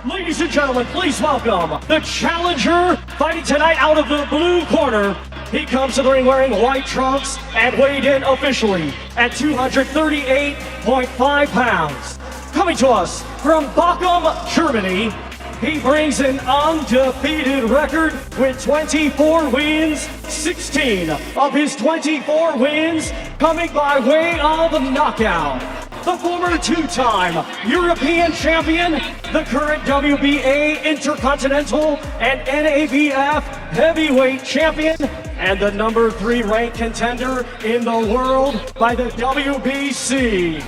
Ladies and gentlemen, please welcome the challenger fighting tonight out of the blue corner. He comes to the ring wearing white trunks and weighed in officially at 238.5 pounds. Coming to us from Bochum, Germany, he brings an undefeated record with 24 wins, 16 of his 24 wins coming by way of knockout. The former two-time European champion, the current WBA Intercontinental and NABF heavyweight champion, and the number 3 ranked contender in the world by the WBC,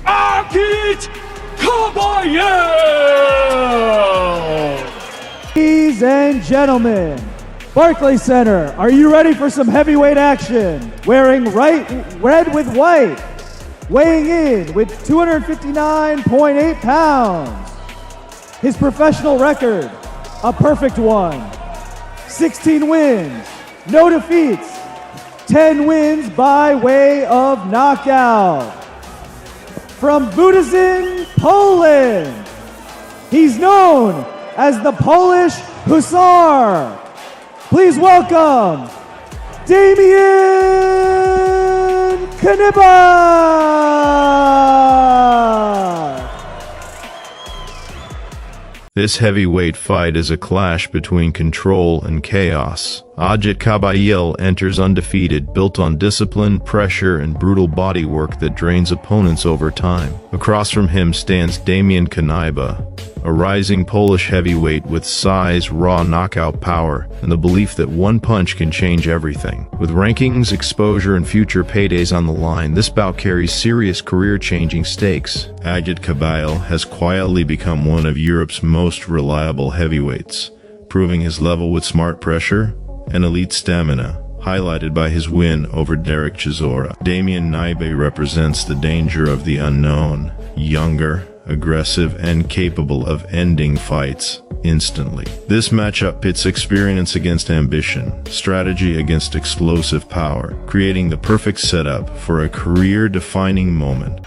Agit Kabayel! Ladies and gentlemen, Barclays Center, are you ready for some heavyweight action? Wearing red with white, weighing in with 259.8 pounds. His professional record, a perfect one. 16 wins, no defeats, 10 wins by way of knockout. From Budyszyn, Poland, he's known as the Polish Hussar. Please welcome Damian Knyba. This heavyweight fight is a clash between control and chaos. Agit Kabayel enters undefeated, built on discipline, pressure, and brutal bodywork that drains opponents over time. Across from him stands Damian Knyba, a rising Polish heavyweight with size, raw knockout power, and the belief that one punch can change everything. With rankings, exposure, and future paydays on the line, this bout carries serious career-changing stakes. Agit Kabayel has quietly become one of Europe's most reliable heavyweights, proving his level with smart pressure and elite stamina, highlighted by his win over Derek Chisora. Damian Knyba represents the danger of the unknown, younger, aggressive, and capable of ending fights instantly. This matchup pits experience against ambition, strategy against explosive power, creating the perfect setup for a career-defining moment.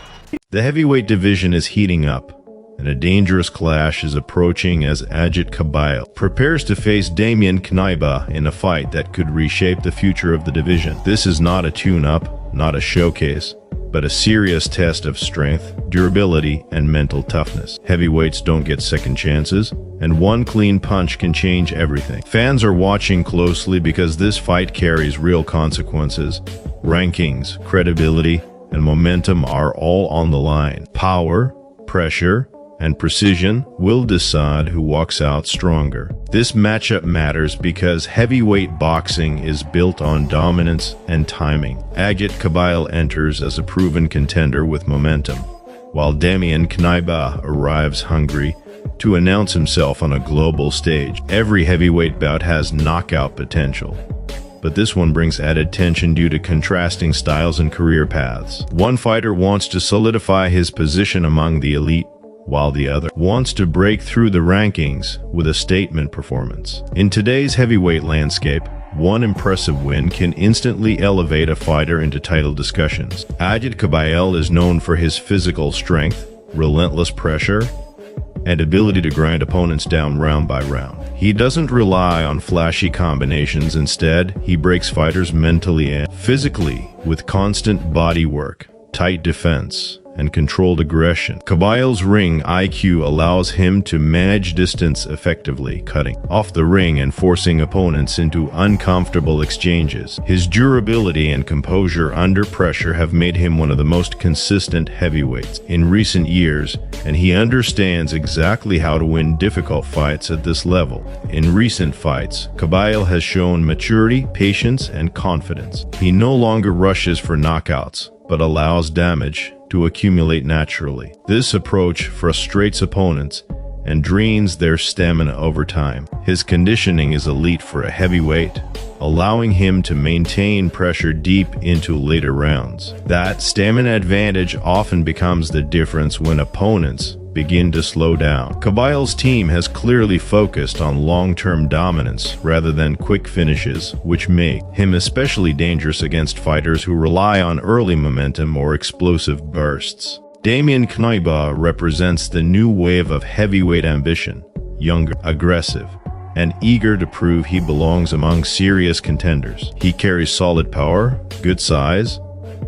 The heavyweight division is heating up, and a dangerous clash is approaching as Agit Kabayel prepares to face Damian Knyba in a fight that could reshape the future of the division. This is not a tune-up, not a showcase, but a serious test of strength, durability, and mental toughness. Heavyweights don't get second chances, and one clean punch can change everything. Fans are watching closely because this fight carries real consequences. Rankings, credibility, and momentum are all on the line. Power, pressure, and precision will decide who walks out stronger. This matchup matters because heavyweight boxing is built on dominance and timing. Agit Kabayel enters as a proven contender with momentum, while Damian Knyba arrives hungry to announce himself on a global stage. Every heavyweight bout has knockout potential, but this one brings added tension due to contrasting styles and career paths. One fighter wants to solidify his position among the elite, while the other wants to break through the rankings with a statement performance. In today's heavyweight landscape, one impressive win can instantly elevate a fighter into title discussions. Agit Kabayel is known for his physical strength, relentless pressure, and ability to grind opponents down round by round. He doesn't rely on flashy combinations. Instead, he breaks fighters mentally and physically with constant body work, tight defense, and controlled aggression. Kabayel's ring IQ allows him to manage distance effectively, cutting off the ring and forcing opponents into uncomfortable exchanges. His durability and composure under pressure have made him one of the most consistent heavyweights in recent years, and he understands exactly how to win difficult fights at this level. In recent fights, Cabayel has shown maturity, patience, and confidence. He no longer rushes for knockouts, but allows damage to accumulate naturally. This approach frustrates opponents and drains their stamina over time. His conditioning is elite for a heavyweight, allowing him to maintain pressure deep into later rounds. That stamina advantage often becomes the difference when opponents begin to slow down. Cabayel's team has clearly focused on long-term dominance rather than quick finishes, which make him especially dangerous against fighters who rely on early momentum or explosive bursts. Damian Knyba represents the new wave of heavyweight ambition, younger, aggressive, and eager to prove he belongs among serious contenders. He carries solid power, good size,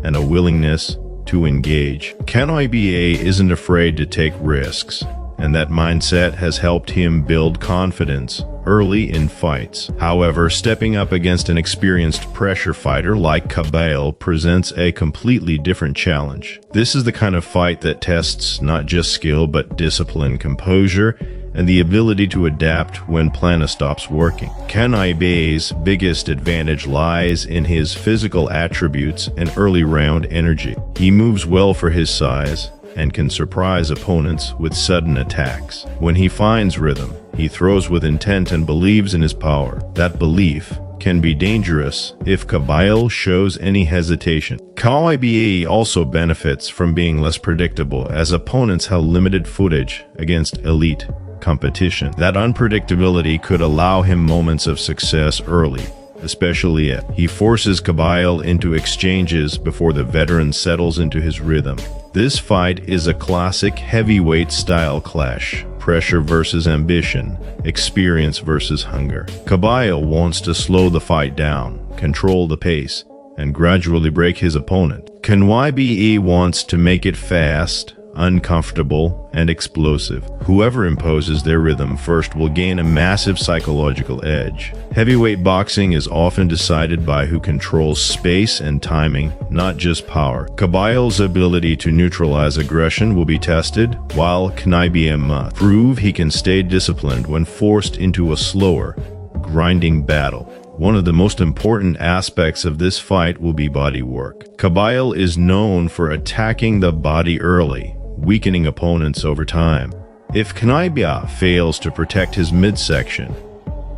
and a willingness to engage. Cabayel isn't afraid to take risks, and that mindset has helped him build confidence early in fights. However, stepping up against an experienced pressure fighter like Cabayel presents a completely different challenge. This is the kind of fight that tests not just skill but discipline, composure, and the ability to adapt when plan stops working. Cabayel's biggest advantage lies in his physical attributes and early round energy. He moves well for his size and can surprise opponents with sudden attacks. When he finds rhythm, he throws with intent and believes in his power. That belief can be dangerous if Cabayel shows any hesitation. Cabayel also benefits from being less predictable, as opponents have limited footage against elite competition. That unpredictability could allow him moments of success early, especially if he forces Cabayel into exchanges before the veteran settles into his rhythm. This fight is a classic heavyweight style clash. Pressure versus ambition, experience versus hunger. Cabayel wants to slow the fight down, control the pace, and gradually break his opponent. Knyba wants to make it fast, uncomfortable, and explosive. Whoever imposes their rhythm first will gain a massive psychological edge. Heavyweight boxing is often decided by who controls space and timing, not just power. Cabayel's ability to neutralize aggression will be tested, while Knyba must prove he can stay disciplined when forced into a slower, grinding battle. One of the most important aspects of this fight will be body work. Cabayel is known for attacking the body early, weakening opponents over time. If Knyba fails to protect his midsection,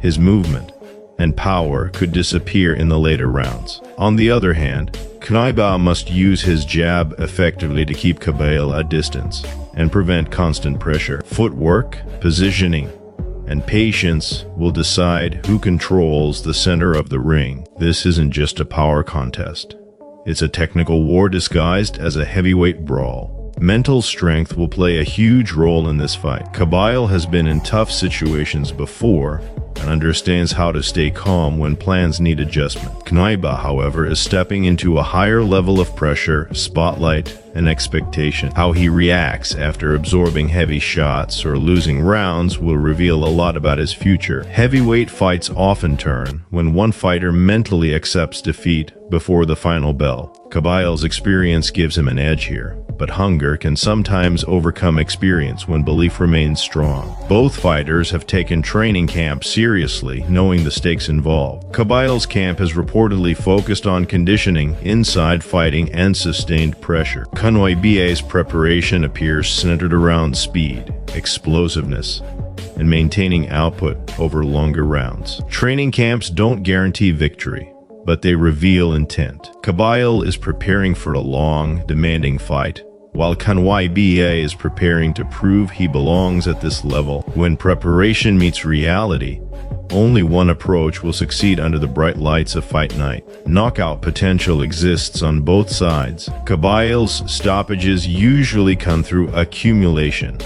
his movement and power could disappear in the later rounds. On the other hand, Knyba must use his jab effectively to keep Cabayel at distance and prevent constant pressure. Footwork, positioning, and patience will decide who controls the center of the ring. This isn't just a power contest. It's a technical war disguised as a heavyweight brawl. Mental strength will play a huge role in this fight. Cabayel has been in tough situations before and understands how to stay calm when plans need adjustment. Knyba, however, is stepping into a higher level of pressure, spotlight, and expectation. How he reacts after absorbing heavy shots or losing rounds will reveal a lot about his future. Heavyweight fights often turn when one fighter mentally accepts defeat before the final bell. Cabayel's experience gives him an edge here, but hunger can sometimes overcome experience when belief remains strong. Both fighters have taken training camp seriously, knowing the stakes involved. Cabayel's camp has reportedly focused on conditioning, inside fighting, and sustained pressure. Knyba's preparation appears centered around speed, explosiveness, and maintaining output over longer rounds. Training camps don't guarantee victory, but they reveal intent. Cabayel is preparing for a long, demanding fight, while Knyba is preparing to prove he belongs at this level. When preparation meets reality, only one approach will succeed under the bright lights of fight night. Knockout potential exists on both sides. Cabayel's stoppages usually come through accumulation,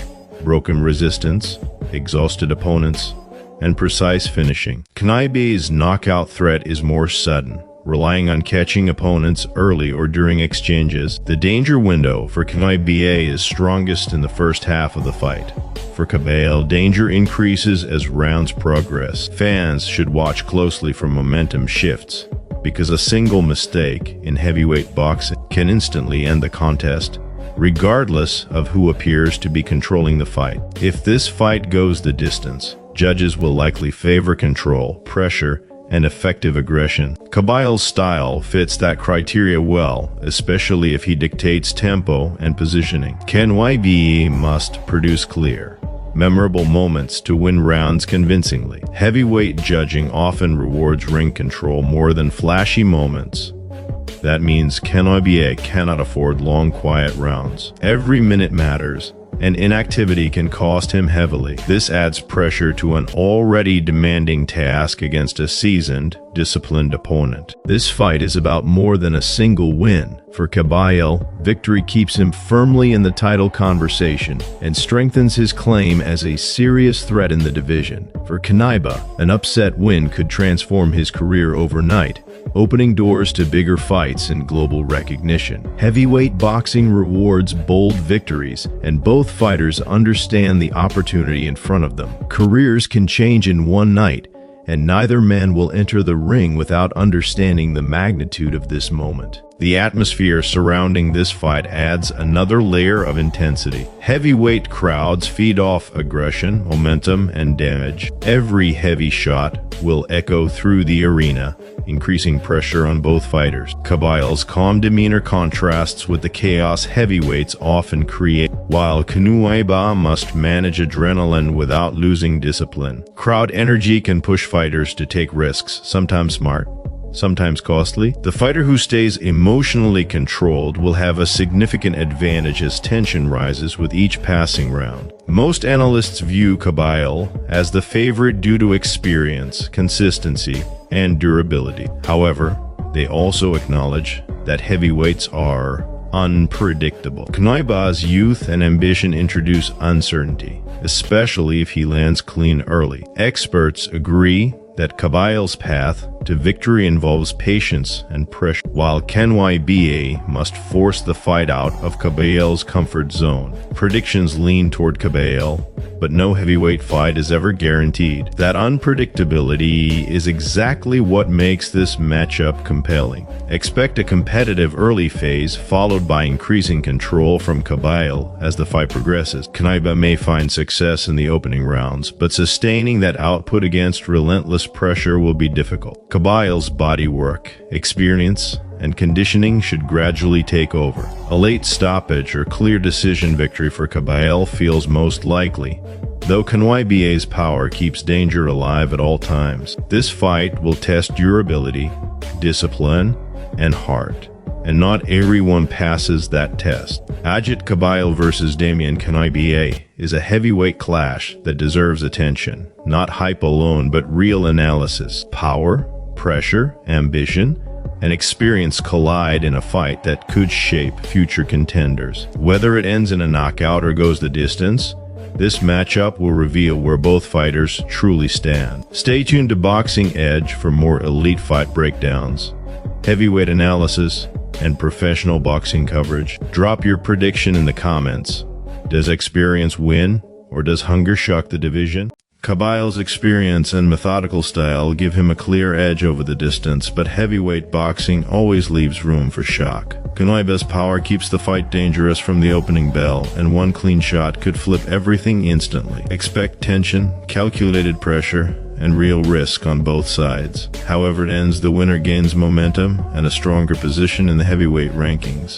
broken resistance, exhausted opponents, and precise finishing. Knyba's knockout threat is more sudden, relying on catching opponents early or during exchanges. The danger window for Knyba is strongest in the first half of the fight. For Cabayel, danger increases as rounds progress. Fans should watch closely for momentum shifts, because a single mistake in heavyweight boxing can instantly end the contest, regardless of who appears to be controlling the fight. If this fight goes the distance, judges will likely favor control, pressure, and effective aggression. Cabayel's style fits that criteria well, especially if he dictates tempo and positioning. Knyba must produce clear, memorable moments to win rounds convincingly. Heavyweight judging often rewards ring control more than flashy moments. That means Knyba cannot afford long, quiet rounds. Every minute matters, and inactivity can cost him heavily. This adds pressure to an already demanding task against a seasoned, disciplined opponent. This fight is about more than a single win. For Cabayel, victory keeps him firmly in the title conversation and strengthens his claim as a serious threat in the division. For Knyba, an upset win could transform his career overnight, opening doors to bigger fights and global recognition. Heavyweight boxing rewards bold victories, and both fighters understand the opportunity in front of them. Careers can change in one night, and neither man will enter the ring without understanding the magnitude of this moment. The atmosphere surrounding this fight adds another layer of intensity. Heavyweight crowds feed off aggression, momentum, and damage. Every heavy shot will echo through the arena, increasing pressure on both fighters. Cabayel's calm demeanor contrasts with the chaos heavyweights often create, while Knyba must manage adrenaline without losing discipline. Crowd energy can push fighters to take risks, sometimes smart, sometimes costly. The fighter who stays emotionally controlled will have a significant advantage as tension rises with each passing round. Most analysts view Cabayel as the favorite due to experience, consistency, and durability. However, they also acknowledge that heavyweights are unpredictable. Knyba's youth and ambition introduce uncertainty, especially if he lands clean early. Experts agree that Cabayel's path to victory involves patience and pressure, while Knyba must force the fight out of Cabayel's comfort zone. Predictions lean toward Cabayel, but no heavyweight fight is ever guaranteed. That unpredictability is exactly what makes this matchup compelling. Expect a competitive early phase, followed by increasing control from Cabayel as the fight progresses. Knyba may find success in the opening rounds, but sustaining that output against relentless pressure will be difficult. Cabayel's body work, experience, and conditioning should gradually take over. A late stoppage or clear decision victory for Cabayel feels most likely, though Knyba's power keeps danger alive at all times. This fight will test durability, discipline, and heart, and not everyone passes that test. Agit Kabayel versus Damian Knyba is a heavyweight clash that deserves attention. Not hype alone, but real analysis. Power, pressure, ambition, and experience collide in a fight that could shape future contenders. Whether it ends in a knockout or goes the distance, this matchup will reveal where both fighters truly stand. Stay tuned to Boxing Edge for more elite fight breakdowns, heavyweight analysis, and professional boxing coverage. Drop your prediction in the comments. Does experience win, or does hunger shock the division? Cabayel's experience and methodical style give him a clear edge over the distance, but heavyweight boxing always leaves room for shock. Knyba's power keeps the fight dangerous from the opening bell, and one clean shot could flip everything instantly. Expect tension, calculated pressure, and real risk on both sides. However it ends, the winner gains momentum and a stronger position in the heavyweight rankings.